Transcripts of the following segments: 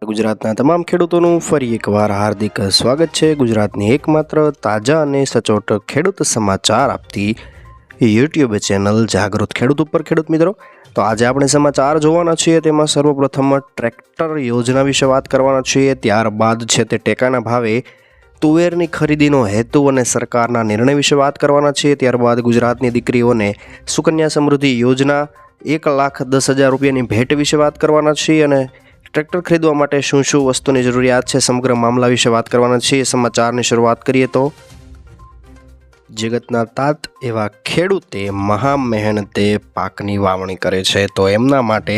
ગુજરાતના તમામ ખેડૂતોનું ફરી એકવાર હાર્દિક સ્વાગત છે। ગુજરાતની એકમાત્ર તાજા અને સચોટ ખેડૂત સમાચાર આપતી યુટ્યુબ ચેનલ જાગૃત ખેડૂત ઉપર ખેડૂત મિત્રો, તો આજે આપણે સમાચાર જોવાના છીએ। તેમાં સર્વપ્રથમ ટ્રેક્ટર યોજના વિશે વાત કરવાના છીએ। ત્યારબાદ છે તે ટેકાના ભાવે તુવેરની ખરીદીનો હેતુ અને સરકારના નિર્ણય વિશે વાત કરવાના છીએ। ત્યારબાદ ગુજરાતની દીકરીઓને સુકન્યા સમૃદ્ધિ યોજના 1,10,000 રૂપિયાની ભેટ વિશે વાત કરવાના છીએ અને ટ્રેક્ટર ખરીદવા માટે શું શું વસ્તુની જરૂરિયાત છે સમગ્ર મામલા વિશે વાત કરવાના છીએ। સમાચારની શરૂઆત કરીએ તો જગતના તાત એવા ખેડૂતે મહા મહેનતે પાકની વાવણી કરે છે, તો એમના માટે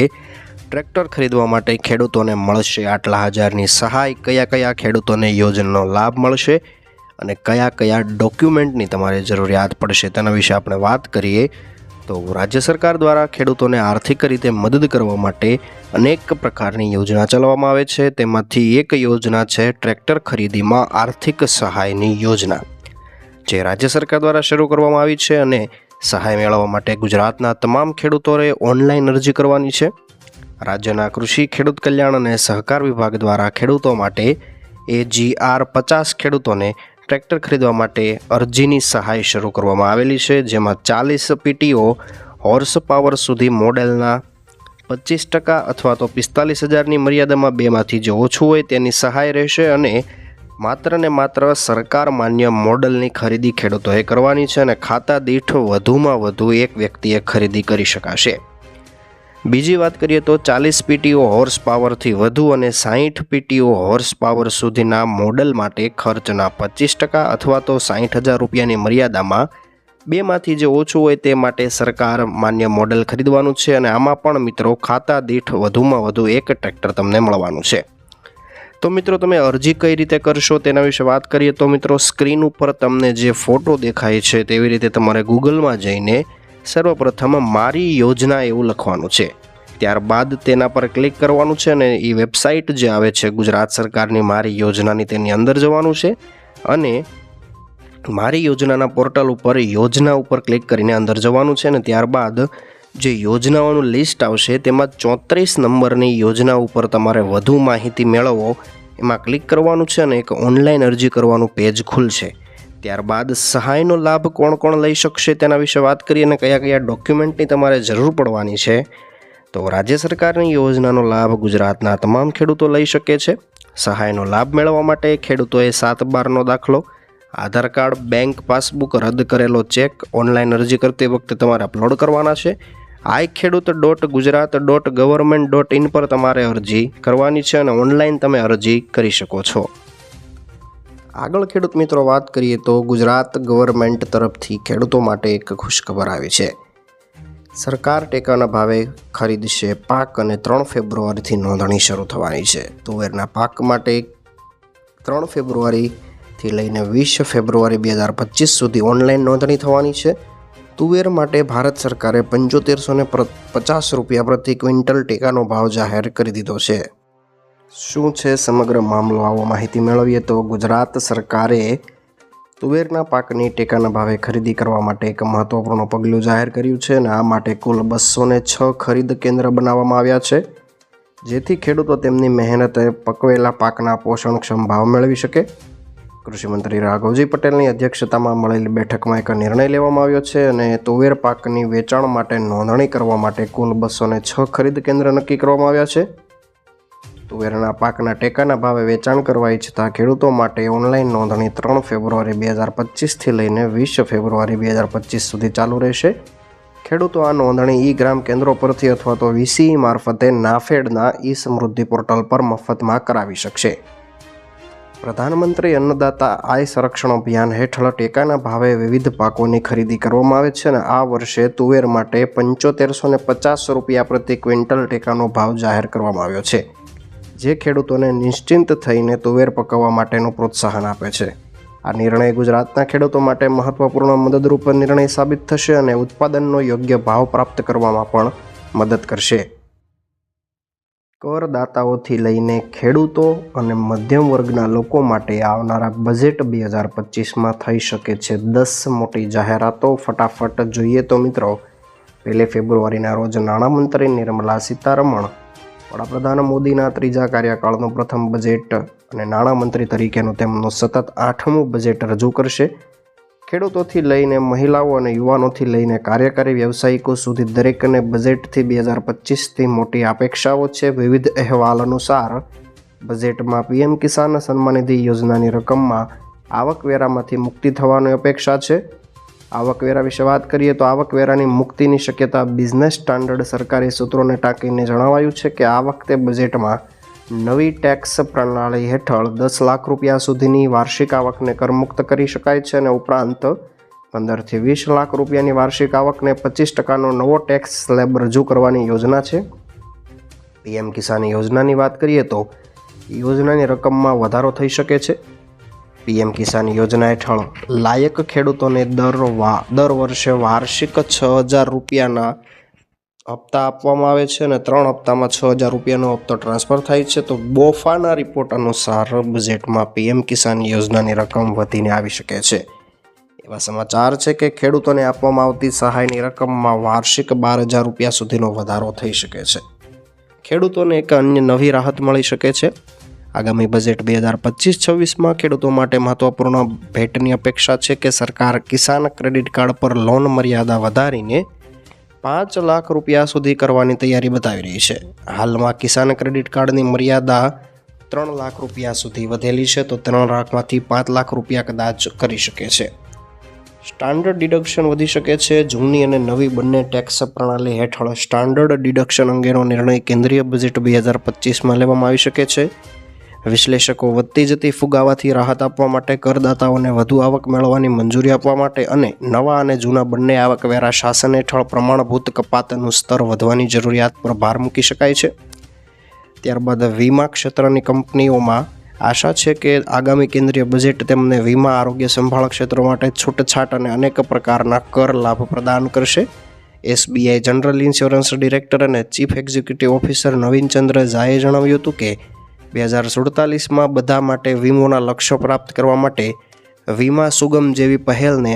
ટ્રેક્ટર ખરીદવા માટે ખેડૂતોને મળશે આટલા હજારની સહાય। કયા કયા ખેડૂતોને યોજનાનો લાભ મળશે અને કયા કયા ડોક્યુમેન્ટની તમારે જરૂરિયાત પડશે તેના વિશે આપણે વાત કરીએ તો રાજ્ય સરકાર દ્વારા ખેડૂતોને આર્થિક રીતે મદદ કરવા માટે અનેક પ્રકારની યોજના ચલાવવામાં આવે છે। તેમાંથી એક યોજના છે ટ્રેક્ટર ખરીદીમાં આર્થિક સહાયની યોજના, જે રાજ્ય સરકાર દ્વારા શરૂ કરવામાં આવી છે અને સહાય મેળવવા માટે ગુજરાતના તમામ ખેડૂતોએ ઓનલાઈન અરજી કરવાની છે। રાજ્યના કૃષિ ખેડૂત કલ્યાણ અને સહકાર વિભાગ દ્વારા ખેડૂતો માટે AGR 50 ખેડૂતોને ટ્રેક્ટર ખરીદવા માટે અરજીની સહાય શરૂ કરવામાં આવેલી છે, જેમાં 40 PTO હોર્સ પાવર સુધી મોડેલના 25% અથવા તો 45,000ની મર્યાદામાં બેમાંથી જે ઓછું હોય તેની સહાય રહેશે અને માત્ર ને માત્ર સરકાર માન્ય મોડલની ખરીદી ખેડૂતોએ કરવાની છે અને ખાતા દીઠ વધુમાં વધુ એક વ્યક્તિએ ખરીદી કરી શકાશે। બીજી વાત કરીએ તો 40 PTO હોર્સ પાવરથી વધુ અને 60 PTO હોર્સ પાવર સુધીના મોડલ માટે ખર્ચના 25% અથવા તો 60,000 રૂપિયાની મર્યાદામાં બેમાંથી જે ઓછું હોય તે માટે સરકાર માન્ય મોડલ ખરીદવાનું છે અને આમાં પણ મિત્રો ખાતા દીઠ વધુમાં વધુ એક ટ્રેક્ટર તમને મળવાનું છે। તો મિત્રો તમે અરજી કઈ રીતે કરશો તેના વિશે વાત કરીએ તો મિત્રો સ્ક્રીન ઉપર તમને જે ફોટો દેખાય છે તેવી રીતે તમારે ગૂગલમાં જઈને સર્વપ્રથમ મારી યોજના એવું લખવાનું છે। ત્યારબાદ તેના પર ક્લિક કરવાનું છે અને એ વેબસાઇટ જે આવે છે ગુજરાત સરકારની મારી યોજનાની તેની અંદર જવાનું છે અને મારી યોજનાના પોર્ટલ ઉપર યોજના ઉપર ક્લિક કરીને અંદર જવાનું છે અને ત્યારબાદ જે યોજનાઓનું લિસ્ટ આવશે તેમાં 34 નંબરની યોજના ઉપર તમારે વધુ માહિતી મેળવો એમાં ક્લિક કરવાનું છે અને એક ઓનલાઈન અરજી કરવાનું પેજ ખુલશે। ત્યારબાદ સહાયનો લાભ કોણ કોણ લઈ શકશે તેના વિશે વાત કરીએ અને કયા કયા ડોક્યુમેન્ટની તમારે જરૂર પડવાની છે તો રાજ્ય સરકારની યોજનાનો લાભ ગુજરાતના તમામ ખેડૂતો લઈ શકે છે। સહાયનો લાભ મેળવવા માટે ખેડૂતોએ 7/12નો દાખલો, આધાર કાર્ડ, બેંક પાસબુક, રદ કરેલો ચેક ઓનલાઈન અરજી કરતી વખતે તમારે અપલોડ કરવાના છે। iKheduત.gujarat.government.in પર તમારે અરજી કરવાની છે અને ઓનલાઈન તમે અરજી કરી શકો છો। આગળ ખેડૂત મિત્રો વાત કરીએ તો ગુજરાત ગવર્મેન્ટ તરફથી ખેડૂતો માટે એક ખુશખબર આવી છે। સરકાર ટેકાના ભાવે ખરીદશે પાક અને 3 ફેબ્રુઆરીથી નોંધણી શરૂ થવાની છે। તુવેરના પાક માટે 3 ફેબ્રુઆરીથી લઈને 20 ફેબ્રુઆરી 2025 સુધી ઓનલાઈન નોંધણી થવાની છે। તુવેર માટે ભારત સરકારે 7550 રૂપિયા પ્રતિ ક્વિન્ટલ ટેકાનો ભાવ જાહેર કરી દીધો છે। શું છે સમગ્ર મામલો, આવો માહિતી મેળવીએ તો ગુજરાત સરકારે તુવેરના પાકની ટેકાના ભાવે ખરીદી કરવા માટે એક મહત્વપૂર્ણ પગલું જાહેર કર્યું છે અને આ માટે કુલ 206 ખરીદ કેન્દ્ર બનાવવામાં આવ્યા છે, જેથી ખેડૂતો તેમની મહેનતે પકવેલા પાકના પોષણક્ષમ ભાવ મેળવી શકે। કૃષિમંત્રી રાઘવજી પટેલની અધ્યક્ષતામાં મળેલી બેઠકમાં એક નિર્ણય લેવામાં આવ્યો છે અને તુવેર પાકની વેચાણ માટે નોંધણી કરવા માટે કુલ 206 ખરીદ કેન્દ્ર નક્કી કરવામાં આવ્યા છે। તુવેરના પાકના ટેકાના ભાવે વેચાણ કરવા ઈચ્છતા ખેડૂતો માટે ઓનલાઈન નોંધણી 3 ફેબ્રુઆરી 2025થી લઈને 20 ફેબ્રુઆરી 2025 સુધી ચાલુ રહેશે। ખેડૂતો આ નોંધણી ગ્રામ કેન્દ્રો પરથી અથવા તો VCE મારફતે નાફેડના સમૃદ્ધિ પોર્ટલ પર મફતમાં કરાવી શકશે। પ્રધાનમંત્રી અન્નદાતા આય સંરક્ષણ અભિયાન હેઠળ ટેકાના ભાવે વિવિધ પાકોની ખરીદી કરવામાં આવે છે અને આ વર્ષે તુવેર માટે 7550 રૂપિયા પ્રતિ ક્વિન્ટલ ટેકાનો ભાવ જાહેર કરવામાં આવ્યો છે, જે ખેડૂતોને નિશ્ચિંત થઈને તુવેર પકવવા માટેનું પ્રોત્સાહન આપે છે। આ નિર્ણય ગુજરાતના ખેડૂતો માટે મહત્વપૂર્ણ મદદરૂપ નિર્ણય સાબિત થશે અને ઉત્પાદનનો યોગ્ય ભાવ પ્રાપ્ત કરવામાં પણ મદદ કરશે। કરદાતાઓથી લઈને ખેડૂતો અને મધ્યમ વર્ગના લોકો માટે આવનારા બજેટ 2025માં થઈ શકે છે 10 મોટી જાહેરાતો। ફટાફટ જોઈએ તો મિત્રો 1 ફેબ્રુઆરીના રોજ નાણામંત્રી નિર્મલા સીતારમણ વડાપ્રધાન મોદીના ત્રીજા કાર્યકાળનું પ્રથમ બજેટ અને નાણામંત્રી તરીકેનું તેમનું સતત 8મું બજેટ રજૂ કરશે. ખેડૂતોથી લઈને મહિલાઓ અને યુવાનોથી લઈને કાર્યકારી વ્યવસાયિકો સુધી દરેકને બજેટથી 2025થી મોટી અપેક્ષાઓ છે. વિવિધ અહેવાલ અનુસાર બજેટમાં પીએમ કિસાન સન્માન નિધિ યોજનાની રકમમાં આવકવેરામાંથી મુક્તિ થવાની અપેક્ષા છે. આવકવેરા વિશે વાત કરીએ તો આવકવેરાની મુક્તિની શક્યતા બિઝનેસ સ્ટાન્ડર્ડ સરકારી સૂત્રોને ટાંકીને જણાવાયું છે કે આ વખતે બજેટમાં નવી ટેક્સ પ્રણાલી હેઠળ 10 લાખ રૂપિયા સુધીની વાર્ષિક આવકને કરમુક્ત કરી શકાય છે અને ઉપરાંત 15થી 20 લાખ રૂપિયાની વાર્ષિક આવકને 25% નવો ટેક્સ સ્લેબ રજૂ કરવાની યોજના છે. પીએમ કિસાન યોજનાની વાત કરીએ તો યોજનાની રકમમાં વધારો થઈ શકે છે. પીએમ કિસાન યોજના હેઠળ લાયક ખેડૂતોને દર વર્ષે વાર્ષિક 6,000 રૂપિયાના હપ્તા આપવામાં આવે છે અને 3 હપ્તામાં 6,000 રૂપિયાનો હપ્તો ટ્રાન્સફર થાય છે. તો બોફાના રિપોર્ટ અનુસાર બજેટમાં પીએમ કિસાન યોજનાની રકમ વધીને આવી શકે છે. એવા સમાચાર છે કે ખેડૂતોને આપવામાં આવતી સહાયની રકમમાં વાર્ષિક 12,000 રૂપિયા સુધીનો વધારો થઈ શકે છે. ખેડૂતોને એક અન્ય નવી રાહત મળી શકે છે. આગામી બજેટ 2025-26માં ખેડૂતો માટે મહત્વપૂર્ણ ભેટની અપેક્ષા છે કે સરકાર કિસાન ક્રેડિટ કાર્ડ પર લોન મર્યાદા વધારીને 5 લાખ રૂપિયા સુધી કરવાની તૈયારી બતાવી રહી છે. હાલમાં કિસાન ક્રેડિટ કાર્ડની મર્યાદા 3 લાખ રૂપિયા સુધી વધેલી છે. તો 3 લાખમાંથી 5 લાખ રૂપિયા કદાચ કરી શકે છે. સ્ટાન્ડર્ડ ડિડક્શન વધી શકે છે. જૂની અને નવી બંને ટેક્સ પ્રણાલી હેઠળ સ્ટાન્ડર્ડ ડિડક્શન અંગેનો નિર્ણય કેન્દ્રીય બજેટ 2025માં લેવામાં આવી શકે છે. વિશ્લેષકો વધતી જતી ફુગાવાથી રાહત આપવા માટે, કરદાતાઓને વધુ આવક મેળવવાની મંજૂરી આપવા માટે અને નવા અને જૂના બંને આવકવેરા શાસન હેઠળ પ્રમાણભૂત કપાતનું સ્તર વધવાની જરૂરિયાત પર ભાર મૂકી શકાય છે. ત્યારબાદ વીમા ક્ષેત્રની કંપનીઓમાં આશા છે કે આગામી કેન્દ્રીય બજેટ તેમને વીમા, આરોગ્ય સંભાળ ક્ષેત્રો માટે છૂટછાટ અને અનેક પ્રકારના કર લાભ પ્રદાન કરશે. એસબીઆઈ જનરલ ઇન્સ્યોરન્સ ડિરેક્ટર અને ચીફ એક્ઝિક્યુટિવ ઓફિસર નવીન ચંદ્ર ઝાએ જણાવ્યું હતું કે 2047માં બધા માટે વીમોના લક્ષ્યો પ્રાપ્ત કરવા માટે વીમા સુગમ જેવી પહેલને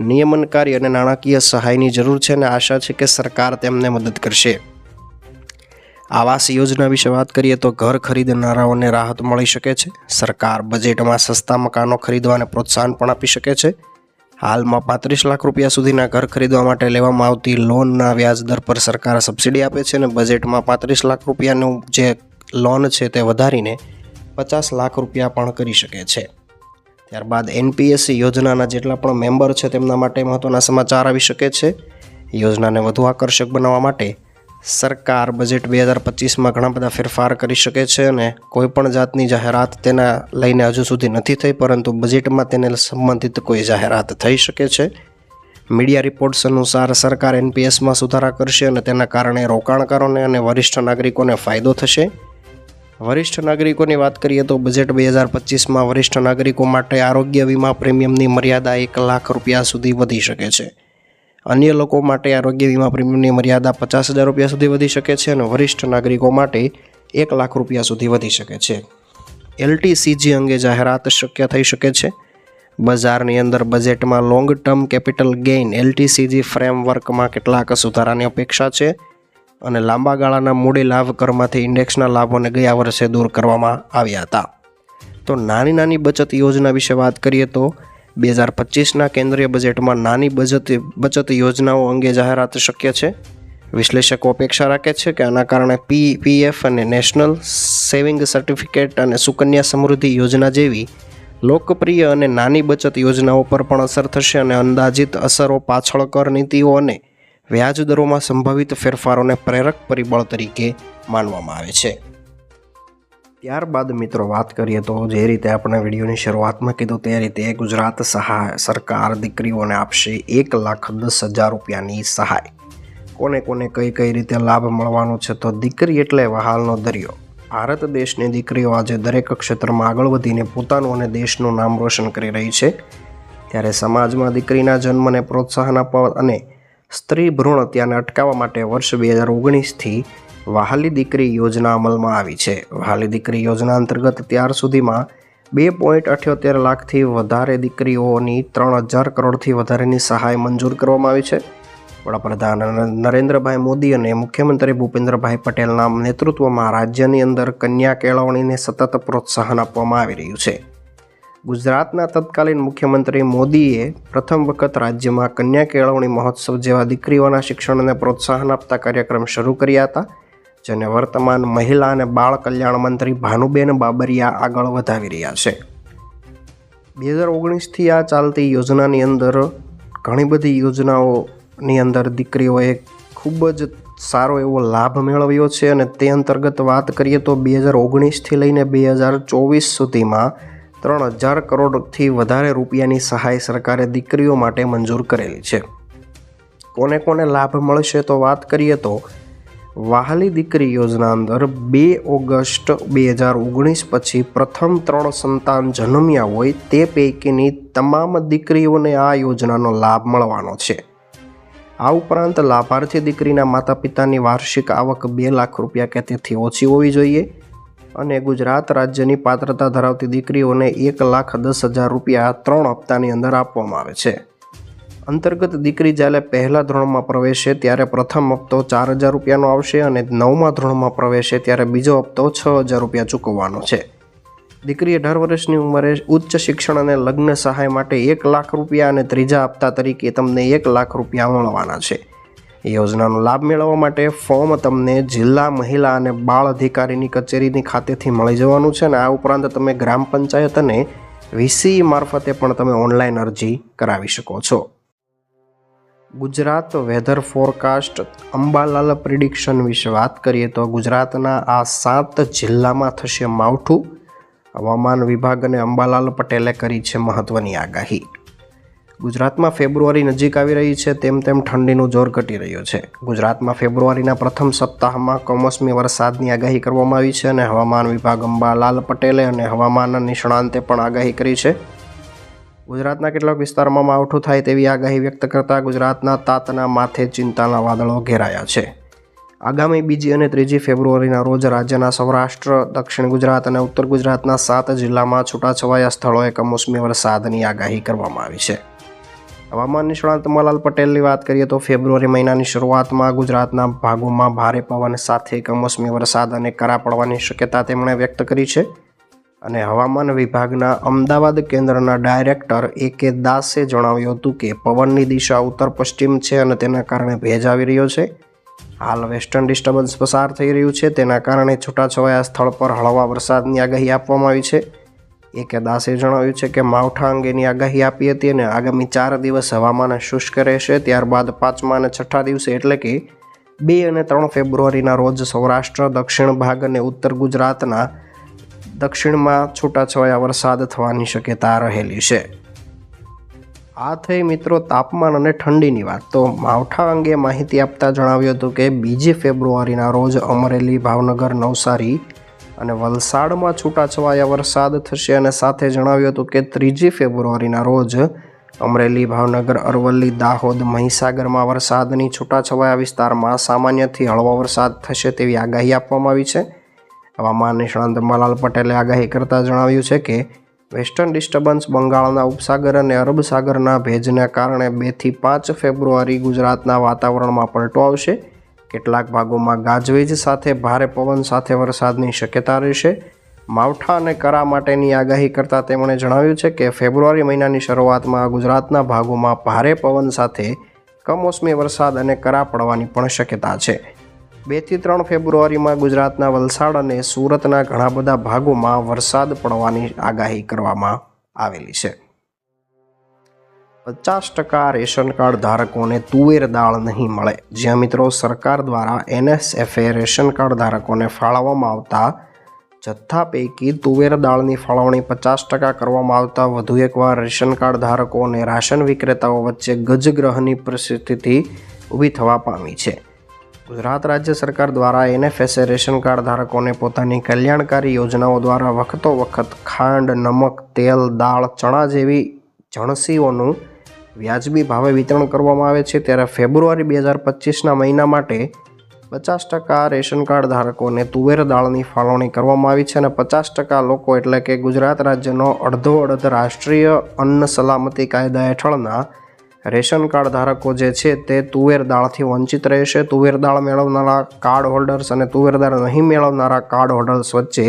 નિયમનકારી અને નાણાકીય સહાયની જરૂર છે અને આશા છે કે સરકાર તેમને મદદ કરશે. આવાસ યોજના વિશે વાત કરીએ તો ઘર ખરીદનારાઓને રાહત મળી શકે છે. સરકાર બજેટમાં સસ્તા મકાનો ખરીદવાને પ્રોત્સાહન પણ આપી શકે છે. હાલમાં 35 લાખ રૂપિયા સુધીના ઘર ખરીદવા માટે લેવામાં આવતી લોનના વ્યાજ દર પર સરકાર સબસિડી આપે છે અને બજેટમાં 35 લાખ રૂપિયાનું જે લોન છે તે વધારીને 50 લાખ રૂપિયા પણ કરી શકે છે. ત્યારબાદ એનપીએસ યોજનાના જેટલા પણ મેમ્બર છે તેમના માટે મહત્વના સમાચાર આવી શકે છે. યોજનાને વધુ આકર્ષક બનાવવા માટે સરકાર બજેટ 2025માં ઘણા બધા ફેરફાર કરી શકે છે અને કોઈપણ જાતની જાહેરાત તેના લઈને હજુ સુધી નથી થઈ, પરંતુ બજેટમાં તેને સંબંધિત કોઈ જાહેરાત થઈ શકે છે. મીડિયા રિપોર્ટ્સ અનુસાર સરકાર એનપીએસમાં સુધારા કરશે અને તેના કારણે રોકાણકારોને અને વરિષ્ઠ નાગરિકોને ફાયદો થશે. વરિષ્ઠ નાગરિકોની વાત કરીએ તો બજેટ 2025માં વરિષ્ઠ નાગરિકો માટે આરોગ્ય વીમા પ્રીમિયમની મર્યાદા 1 લાખ રૂપિયા સુધી વધી શકે છે. અન્ય લોકો માટે આરોગ્ય વીમા પ્રીમિયમની મર્યાદા 50,000 રૂપિયા સુધી વધી શકે છે અને વરિષ્ઠ નાગરિકો માટે 1 લાખ રૂપિયા સુધી વધી શકે છે. એલટીસીજી અંગે જાહેરાત શક્ય થઈ શકે છે. બજારની અંદર બજેટમાં long term capital gain LTCG ફ્રેમવર્કમાં કેટલાક સુધારાની અપેક્ષા છે અને લાંબા ગાળાના મૂડી લાભ કરમાંથી ઇન્ડેક્સના લાભોને ગયા વર્ષે દૂર કરવામાં આવ્યા હતા. તો નાની બચત યોજના વિશે વાત કરીએ તો 2025ના કેન્દ્રીય બજેટમાં નાની બચત યોજનાઓ અંગે જાહેરાત શક્ય છે. વિશ્લેષકો અપેક્ષા રાખે છે કે આના કારણે પીએફ અને નેશનલ સેવિંગ સર્ટિફિકેટ અને સુકન્યા સમૃદ્ધિ યોજના જેવી લોકપ્રિય અને નાની બચત યોજનાઓ પર પણ અસર થશે અને અંદાજિત અસરો પાછળ કર નીતિઓ અને વ્યાજ દરોમાં સંભવિત ફેરફારોને પ્રેરક પરિબળ તરીકે માનવામાં આવે છે. ત્યારબાદ મિત્રો વાત કરીએ તો જે રીતે આપણે વિડીયોની શરૂઆતમાં કીધું તે રીતે ગુજરાત સરકાર દીકરીઓને આપશે 1,10,000 રૂપિયાની સહાય. કોને કઈ રીતે લાભ મળવાનો છે? તો દીકરી એટલે વહાલનો દરિયો. ભારત દેશની દીકરીઓ આજે દરેક ક્ષેત્રમાં આગળ વધીને પોતાનું અને દેશનું નામ રોશન કરી રહી છે. ત્યારે સમાજમાં દીકરીના જન્મને પ્રોત્સાહન આપવા અને સ્ત્રી ભ્રૂણ હત્યાને અટકાવવા માટે વર્ષ 2019થી વહાલી દીકરી યોજના અમલમાં આવી છે. વહાલી દીકરી યોજના અંતર્ગત ત્યાર સુધીમાં 2.78 લાખથી વધારે દીકરીઓની 3,000 કરોડથી વધારેની સહાય મંજૂર કરવામાં આવી છે. વડાપ્રધાન નરેન્દ્રભાઈ મોદી અને મુખ્યમંત્રી ભૂપેન્દ્રભાઈ પટેલના નેતૃત્વમાં રાજ્યની અંદર કન્યા કેળવણીને સતત પ્રોત્સાહન આપવામાં આવી રહ્યું છે. ગુજરાતના તત્કાલીન મુખ્યમંત્રી મોદીએ પ્રથમ વખત રાજ્યમાં કન્યા કેળવણી મહોત્સવ જેવા દીકરીઓના શિક્ષણને પ્રોત્સાહન આપતા કાર્યક્રમ શરૂ કર્યા હતા, જેને વર્તમાન મહિલા અને બાળ કલ્યાણ મંત્રી ભાનુબેન બાબરિયા આગળ વધાવી રહ્યા છે. 2019થી આ ચાલતી યોજનાની અંદર ઘણી બધી યોજનાઓની અંદર દીકરીઓએ ખૂબ જ સારો એવો લાભ મેળવ્યો છે અને તે અંતર્ગત વાત કરીએ તો 2019થી લઈને 2024 સુધીમાં 3000 કરોડથી વધારે રૂપિયાની સહાય સરકારે દીકરીઓ માટે મંજૂર કરેલી છે. કોને કોને લાભ મળશે તો વાત કરીએ તો વહાલી દીકરી યોજના અંદર 2 ઓગસ્ટ 2019 પછી પ્રથમ 3 સંતાન જન્મ્યા હોય તે પૈકીની તમામ દીકરીઓને આ યોજનાનો લાભ મળવાનો છે. આ ઉપરાંત લાભાર્થી દીકરીના માતા પિતાની વાર્ષિક આવક 2 લાખ રૂપિયા કે તેથી ઓછી હોવી જોઈએ અને ગુજરાત રાજ્યની પાત્રતા ધરાવતી દીકરીઓને 1,10,000 રૂપિયા 3 હપ્તાની અંદર આપવામાં આવે છે. અંતર્ગત દીકરી જ્યારે પહેલા ધોરણમાં પ્રવેશે ત્યારે પ્રથમ હપ્તો 4,000 રૂપિયાનો આવશે અને 9મા ધોરણમાં પ્રવેશે ત્યારે બીજો હપ્તો 6,000 રૂપિયા ચૂકવવાનો છે. દીકરી 18 વર્ષની ઉંમરે ઉચ્ચ શિક્ષણ અને લગ્ન સહાય માટે 1 લાખ રૂપિયા અને ત્રીજા હપ્તા તરીકે તમને 1 લાખ રૂપિયા મળવાના છે. યોજનાનો લાભ મેળવવા માટે ફોર્મ તમને જિલ્લા મહિલા અને બાળ અધિકારીની કચેરીની ખાતેથી મળી જવાનું છે અને આ ઉપરાંત તમે ગ્રામ પંચાયત અને VCE મારફતે પણ તમે ઓનલાઈન અરજી કરાવી શકો છો. Gujarat weather forecast Ambalal prediction વિશે વાત કરીએ તો ગુજરાતના આ 7 જિલ્લામાં થશે માવઠું. હવામાન વિભાગ અને અંબાલાલ પટેલે કરી છે મહત્વની આગાહી. ગુજરાતમાં ફેબ્રુઆરી નજીક આવી રહી છે તેમ તેમ ઠંડીનું જોર ઘટી રહ્યું છે. ગુજરાતમાં ફેબ્રુઆરીના પ્રથમ સપ્તાહમાં કમોસમી વરસાદની આગાહી કરવામાં આવી છે અને હવામાન વિભાગ અંબાલાલ પટેલે અને હવામાન નિષ્ણાંતે પણ આગાહી કરી છે. ગુજરાતના કેટલાક વિસ્તારોમાં માવઠું થાય તેવી આગાહી વ્યક્ત કરતા ગુજરાતના તાતના માથે ચિંતાના વાદળો ઘેરાયા છે. આગામી 2 અને 3 ફેબ્રુઆરીના રોજ રાજ્યના સૌરાષ્ટ્ર, દક્ષિણ ગુજરાત અને ઉત્તર ગુજરાતના 7 જિલ્લામાં છૂટાછવાયા સ્થળોએ કમોસમી વરસાદની આગાહી કરવામાં આવી છે. હવામાન નિષ્ણાંત અંબાલાલ પટેલની વાત કરીએ તો ફેબ્રુઆરી મહિનાની શરૂઆતમાં ગુજરાતના ભાગોમાં ભારે પવન સાથે કમોસમી વરસાદ અને કરા પડવાની શક્યતા તેમણે વ્યક્ત કરી છે અને હવામાન વિભાગના અમદાવાદ કેન્દ્રના ડાયરેક્ટર A.K. દાસે જણાવ્યું હતું કે પવનની દિશા ઉત્તર પશ્ચિમ છે અને તેના કારણે ભેજ આવી રહ્યો છે. હાલ વેસ્ટર્ન ડિસ્ટર્બન્સ પસાર થઈ રહ્યું છે, તેના કારણે છૂટાછવાયા સ્થળ પર હળવા વરસાદની આગાહી આપવામાં આવી છે. A.K. દાસે જણાવ્યું છે કે માવઠા અંગેની આગાહી આપી હતી અને આગામી 4 દિવસ હવામાન શુષ્ક રહેશે. ત્યારબાદ 5મા અને 6ઠા દિવસે એટલે કે 2 અને 3 ફેબ્રુઆરીના રોજ સૌરાષ્ટ્ર, દક્ષિણ ભાગ અને ઉત્તર ગુજરાતના દક્ષિણમાં છૂટાછવાયા વરસાદ થવાની શક્યતા રહેલી છે. આ થઈ મિત્રો તાપમાન અને ઠંડીની વાત. તો માવઠા અંગે માહિતી આપતા જણાવ્યું હતું કે 2 ફેબ્રુઆરીના રોજ અમરેલી, ભાવનગર, નવસારી અને વલસાડમાં છૂટાછવાયા વરસાદ થશે અને સાથે જણાવ્યું હતું કે 3 ફેબ્રુઆરીના રોજ અમરેલી, ભાવનગર, અરવલ્લી, દાહોદ, મહીસાગરમાં વરસાદની છૂટાછવાયા વિસ્તારમાં સામાન્યથી હળવો વરસાદ થશે તેવી આગાહી આપવામાં આવી છે. હવામાન નિષ્ણાંત અંબાલાલ પટેલે આગાહી કરતા જણાવ્યું છે કે વેસ્ટર્ન ડિસ્ટર્બન્સ બંગાળના ઉપસાગર અને અરબ સાગરના ભેજને કારણે 2 થી 5 ફેબ્રુઆરી ગુજરાતના વાતાવરણમાં પલટો આવશે. કેટલાક ભાગોમાં ગાજવીજ સાથે ભારે પવન સાથે વરસાદની શક્યતા રહેશે. માવઠા અને કરા માટેની આગાહી કરતાં તેમણે જણાવ્યું છે કે ફેબ્રુઆરી મહિનાની શરૂઆતમાં ગુજરાતના ભાગોમાં ભારે પવન સાથે કમોસમી વરસાદ અને કરા પડવાની પણ શક્યતા છે. 2 થી 3 ફેબ્રુઆરીમાં ગુજરાતના વલસાડ અને સુરતના ઘણા બધા ભાગોમાં વરસાદ પડવાની આગાહી કરવામાં આવેલી છે. 50% રેશન કાર્ડ ધારકોને તુવેર દાળ નહીં મળે. જ્યાં મિત્રો સરકાર દ્વારા NSFએ રેશન કાર્ડ ધારકોને ફાળવવામાં આવતા જથ્થા પૈકી તુવેર દાળની ફાળવણી 50% કરવામાં આવતા વધુ એકવાર રેશન કાર્ડ ધારકો અને રાશન વિક્રેતાઓ વચ્ચે ગજગ્રહની પરિસ્થિતિ ઊભી થવા પામી છે. ગુજરાત રાજ્ય સરકાર દ્વારા NFSએ રેશન કાર્ડ ધારકોને પોતાની કલ્યાણકારી યોજનાઓ દ્વારા વખતો વખત ખાંડ, નમક, તેલ, દાળ, ચણા જેવી જણસીઓનું વ્યાજબી ભાવે વિતરણ કરવામાં આવે છે. ત્યારે ફેબ્રુઆરી 2025ના મહિના માટે 50% રેશન કાર્ડ ધારકોને તુવેર દાળની ફાળવણી કરવામાં આવી છે અને 50% લોકો એટલે કે ગુજરાત રાજ્યનો અડધો રાષ્ટ્રીય અન્ન સલામતી કાયદા હેઠળના રેશન કાર્ડ ધારકો જે છે તે તુવેર દાળથી વંચિત રહેશે. તુવેર દાળ મેળવનારા કાર્ડ હોલ્ડર્સ અને તુવેર દાળ નહીં મેળવનારા કાર્ડ હોલ્ડર્સ વચ્ચે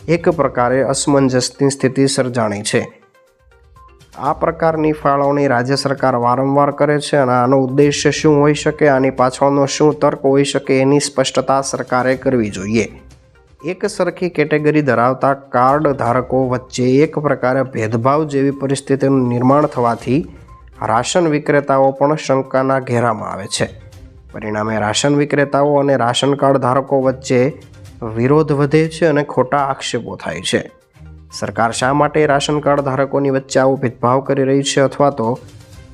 એક પ્રકારે અસમંજસની સ્થિતિ સર્જાણી છે. આ પ્રકારની ફાળવણી રાજ્ય સરકાર વારંવાર કરે છે અને આનો ઉદ્દેશ્ય શું હોઈ શકે, આની પાછળનો શું તર્ક હોઈ શકે, એની સ્પષ્ટતા સરકારે કરવી જોઈએ. એક સરખી કેટેગરી ધરાવતા કાર્ડ ધારકો વચ્ચે એક પ્રકારે ભેદભાવ જેવી પરિસ્થિતિનું નિર્માણ થવાથી રાશન વિક્રેતાઓ પણ શંકાના ઘેરામાં આવે છે. પરિણામે રાશન વિક્રેતાઓ અને રાશન કાર્ડ ધારકો વચ્ચે વિરોધ વધે છે અને ખોટા આક્ષેપો થાય છે. સરકાર શા માટે રાશન કાર્ડ ધારકોની વચ્ચે આવો ભેદભાવ કરી રહી છે, અથવા તો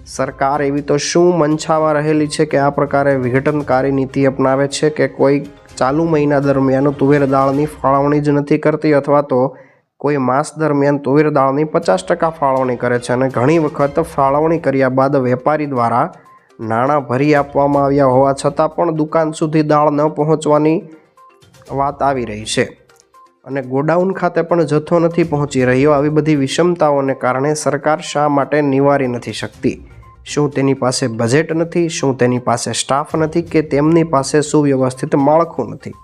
સરકાર એવી તો શું મંછામાં રહેલી છે કે આ પ્રકારે વિઘટનકારી નીતિ અપનાવે છે કે કોઈ ચાલુ મહિના દરમિયાન તુવેર દાળની ફાળવણી જ નથી કરતી, અથવા તો કોઈ માસ દરમિયાન તુવેર દાળની 50% ફાળવણી કરે છે અને ઘણી વખત ફાળવણી કર્યા બાદ વેપારી દ્વારા નાણાં ભરી આપવામાં આવ્યા હોવા છતાં પણ દુકાન સુધી દાળ ન પહોંચવાની વાત આવી રહી છે અને ગોડાઉન ખાતે પણ જથ્થો નથી પહોંચી રહ્યો. આવી બધી વિષમતાઓને કારણે સરકાર શા માટે નિવારી નથી શકતી? શું તેની પાસે બજેટ નથી? શું તેની પાસે સ્ટાફ નથી? કે તેમની પાસે સુવ્યવસ્થિત માળખું નથી?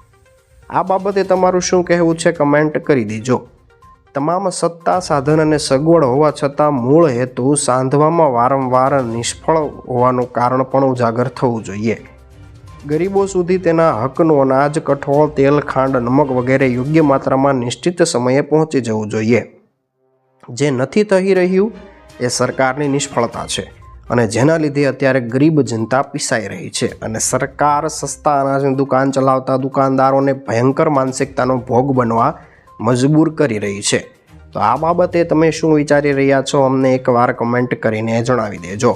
આ બાબતે તમારું શું કહેવું છે? કમેન્ટ કરી દેજો. તમામ સત્તા, સાધન અને સગવડ હોવા છતાં મૂળ હેતુ સાંધવામાં વારંવાર નિષ્ફળ હોવાનું કારણ પણ ઉજાગર થવું જોઈએ. ગરીબો સુધી તેના હકનું અનાજ, કઠોળ, તેલ, ખાંડ, નમક વગેરે યોગ્ય માત્રામાં નિશ્ચિત સમયે પહોંચી જવું જોઈએ. જે નથી થઈ રહ્યું એ સરકારની નિષ્ફળતા છે અને જેના લીધે અત્યારે ગરીબ જનતા પીસાઈ રહી છે અને સરકાર સસ્તા અનાજની દુકાન ચલાવતા દુકાનદારોને ભયંકર માનસિકતાનો ભોગ બનવા મજબૂર કરી રહી છે. તો આ બાબતે તમે શું વિચારી રહ્યા છો? અમને એકવાર કમેન્ટ કરીને જણાવી દેજો.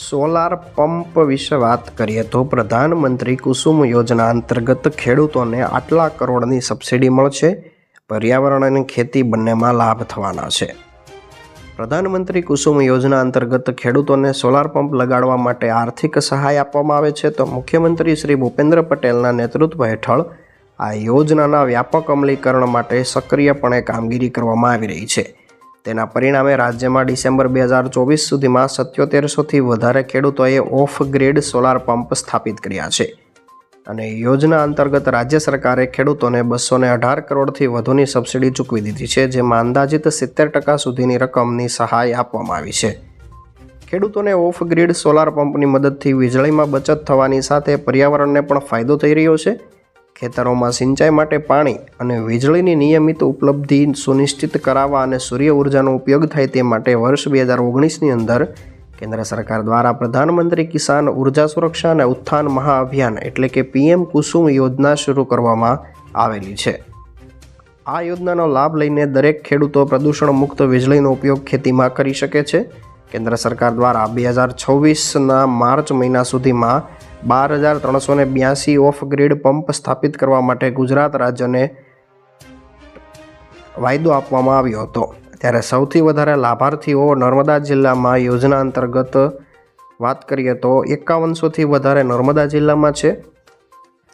સોલાર પંપ વિશે વાત કરીએ તો પ્રધાનમંત્રી કુસુમ યોજના અંતર્ગત ખેડૂતોને આટલા કરોડની સબસિડી મળશે. પર્યાવરણ અને ખેતી બંનેમાં લાભ થવાના છે. પ્રધાનમંત્રી કુસુમ યોજના અંતર્ગત ખેડૂતોને સોલાર પંપ લગાડવા માટે આર્થિક સહાય આપવામાં આવે છે. તો મુખ્યમંત્રી શ્રી ભૂપેન્દ્ર પટેલના નેતૃત્વ હેઠળ આ યોજનાના વ્યાપક અમલીકરણ માટે સક્રિયપણે કામગીરી કરવામાં આવી રહી છે. તેના પરિણામે રાજ્યમાં ડિસેમ્બર 2024 સુધીમાં 7700થી વધારે ખેડૂતોએ ઓફ ગ્રીડ સોલાર પંપ સ્થાપિત કર્યા છે અને યોજના અંતર્ગત રાજ્ય સરકારે ખેડૂતોને 218 કરોડથી વધુની સબસિડી ચૂકવી દીધી છે, જેમાં અંદાજિત 70% સુધીની રકમની સહાય આપવામાં આવી છે. ખેડૂતોને ઓફ ગ્રીડ સોલાર પંપની મદદથી વીજળીમાં બચત થવાની સાથે પર્યાવરણને પણ ફાયદો થઈ રહ્યો છે. ખેતરોમાં સિંચાઈ માટે પાણી અને વીજળીની નિયમિત ઉપલબ્ધિ સુનિશ્ચિત કરાવવા અને સૂર્ય ઉર્જાનો ઉપયોગ થાય તે માટે વર્ષ 2019ની અંદર કેન્દ્ર સરકાર દ્વારા પ્રધાનમંત્રી કિસાન ઉર્જા સુરક્ષા અને ઉત્થાન મહાઅભિયાન એટલે કે PM કુસુમ યોજના શરૂ કરવામાં આવેલી છે. આ યોજનાનો લાભ લઈને દરેક ખેડૂતો પ્રદૂષણ મુક્ત વીજળીનો ઉપયોગ ખેતીમાં કરી શકે છે. કેન્દ્ર સરકાર દ્વારા 2026ના માર્ચ મહિના સુધીમાં 12,382 ઓફ ગ્રીડ પંપ સ્થાપિત કરવા માટે ગુજરાત રાજ્યને વાયદો આપવામાં આવ્યો હતો. ત્યારે સૌથી વધારે લાભાર્થીઓ નર્મદા જિલ્લામાં યોજના અંતર્ગત વાત કરીએ તો 5100થી વધારે નર્મદા જિલ્લામાં છે.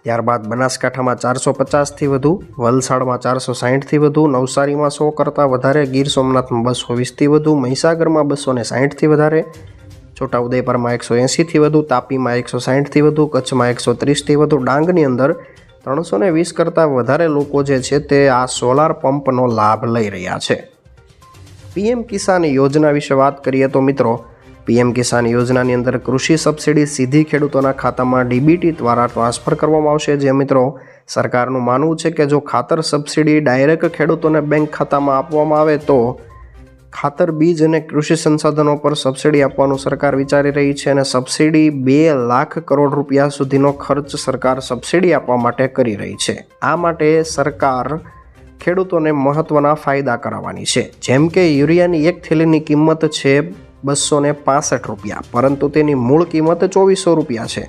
ત્યારબાદ બનાસકાંઠામાં 450થી વધુ, વલસાડમાં 460થી વધુ, નવસારીમાં 100 કરતાં વધારે, ગીર સોમનાથમાં 220થી વધુ, મહીસાગરમાં 260થી વધારે, છોટાઉદેપુરમાં 180થી વધુ, તાપીમાં 160થી વધુ, કચ્છમાં 130થી વધુ, ડાંગની અંદર 320 કરતાં વધારે લોકો જે છે તે આ સોલાર પંપનો લાભ લઈ રહ્યા છે. PM કિસાન યોજના વિશે વાત કરીએ તો મિત્રો, PM કિસાન યોજનાની અંદર કૃષિ સબસિડી સીધી ખેડૂતોના ખાતામાં DBT દ્વારા ટ્રાન્સફર કરવામાં આવશે. જે મિત્રો સરકારનું માનવું છે કે જો ખાતર સબસિડી ડાયરેક્ટ ખેડૂતોને બેંક ખાતામાં આપવામાં આવે તો ખાતર, બીજ અને કૃષિ સંસાધનો પર સબસિડી આપવાનું સરકાર વિચારી રહી છે અને સબસિડી 2 લાખ કરોડ રૂપિયા સુધીનો ખર્ચ સરકાર સબસિડી આપવા માટે કરી રહી છે. આ માટે સરકાર ખેડૂતોને મહત્ત્વના ફાયદા કરાવવાની છે. જેમ કે યુરિયાની એક થેલીની કિંમત છે 265 રૂપિયા, પરંતુ તેની મૂળ કિંમત 2400 રૂપિયા છે.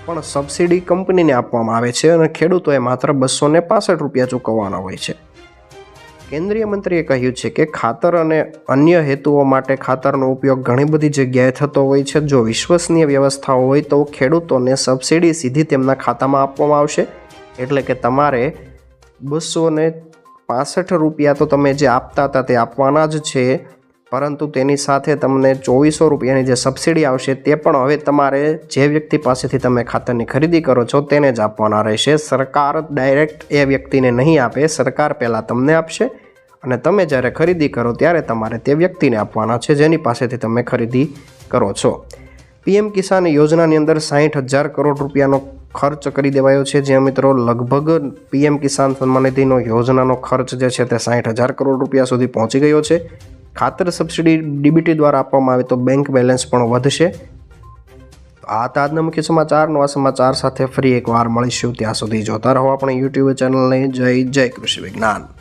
પણ સબસિડી કંપનીને આપવામાં આવે છે અને ખેડૂતોએ માત્ર 265 રૂપિયા ચૂકવવાના હોય છે. કેન્દ્રીય મંત્રીએ કહ્યું છે કે ખાતર અને અન્ય હેતુઓ માટે ખાતરનો ઉપયોગ ઘણી બધી જગ્યાએ થતો હોય છે. જો વિશ્વસનીય વ્યવસ્થાઓ હોય તો ખેડૂતોને સબસિડી સીધી તેમના ખાતામાં આપવામાં આવશે. એટલે કે તમારે 265 રૂપિયા તો તમે જે આપતા હતા તે આપવાના જ છે, પરંતુ તેની સાથે તમને 2400 રૂપિયાની જે સબસિડી આવશે તે પણ હવે તમારે જે વ્યક્તિ પાસેથી તમે ખાતરની ખરીદી કરો છો તેને જ આપવાના રહેશે. સરકાર ડાયરેક્ટ એ વ્યક્તિને નહીં આપે, સરકાર પહેલાં તમને આપશે અને તમે જ્યારે ખરીદી કરો ત્યારે તમારે તે વ્યક્તિને આપવાના છે જેની પાસેથી તમે ખરીદી કરો છો. પીએમ કિસાન યોજનાની અંદર 60,000 કરોડ રૂપિયાનો ખર્ચ કરી દેવાયો છે. જ્યાં મિત્રો લગભગ પીએમ કિસાન સન્માન નિધિનો યોજનાનો ખર્ચ જે છે તે 60,000 કરોડ રૂપિયા સુધી પહોંચી ગયો છે. ખાતર સબસિડી ડીબીટી દ્વારા આપવામાં આવે તો બેંક બેલેન્સ પણ વધશે. આ હતા આજના મુખ્ય સમાચાર. નવા સમાચાર સાથે ફરી એકવાર મળીશું. ત્યાં સુધી જોતા રહો આપણી યુટ્યુબ ચેનલને. જય કૃષિ વિજ્ઞાન.